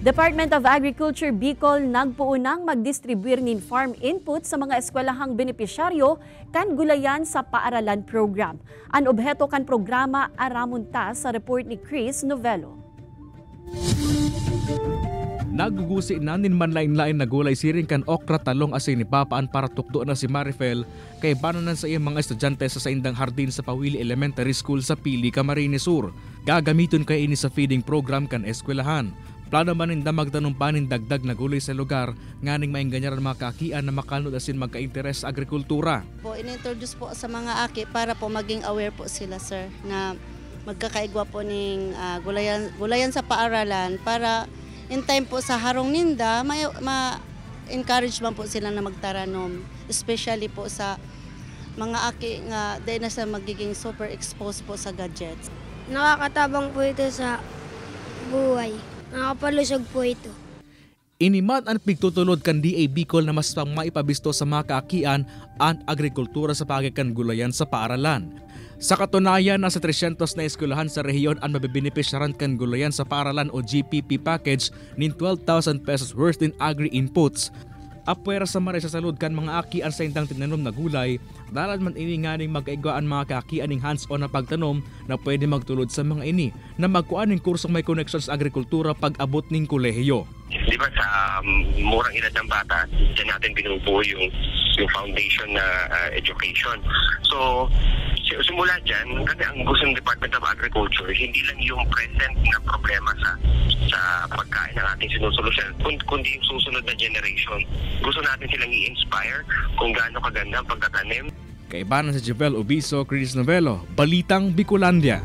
Department of Agriculture Bicol nagpuunang magdistribuir nin farm input sa mga eskwelahang benepisyaryo kan gulayan sa paaralan program. Ang obheto kan programa aramunta sa report ni Chris Novelo. Nagugusi na nin manlain-lain na gulay siring kan okra talong asin ni papaan para tukdo na si Marifel kay bananan sa iyang mga estudyante sa saindang hardin sa Pawili Elementary School sa Pili, Camarines Sur. Gagamiton kay ini sa feeding program kan eskwelahan. Plano man ninda magtanumpanin dagdag na gulay sa lugar nganing maingganyaran mga kakian na makalod asin magka-interes sa agrikultura. Po inintroduce po sa mga aki para po maging aware po sila sir na magkakaigwa po ning gulayan sa paaralan para in time po sa harong ninda ma-encourage man po sila na magtaranom, especially po sa mga aki nga dahil na sa magiging super exposed po sa gadgets. Nakakatabang po ito sa buhay. Nakapalusog po ito. Inimat ang pigtutulod kan DA Bicol na mas pang maipabisto sa mga kaakian ang agrikultura sa pagikan gulayan sa paaralan. Sa katunayan, nasa 300 na eskwelahan sa rehiyon ang mabibenepisyaran kan gulayan sa paaralan o GPP package nin 12,000 pesos worth in agri-inputs. Apwera sa marisasalud kan mga akian sa indang tinanom na gulay, dalan man ini nga ning magkaigwaan mga kaakian ning hands-on na pagtanom na pwede magtulod sa mga ini na magkuan ning kursong may connections sa agrikultura pag abot ning kolehiyo. Di ba sa murang edad ng bata, dyan natin binubuo yung foundation na education. So, simula dyan, kasi ang gusto ng Department of Agriculture, hindi lang yung present na problema sa pagkain ng ating sinusolusyon, kundi yung susunod na generation. Gusto natin silang i-inspire kung gaano kaganda ang pagtatanim. Kaibanan sa Jebel Obiso, Chris Novelo, Balitang Bicolandia.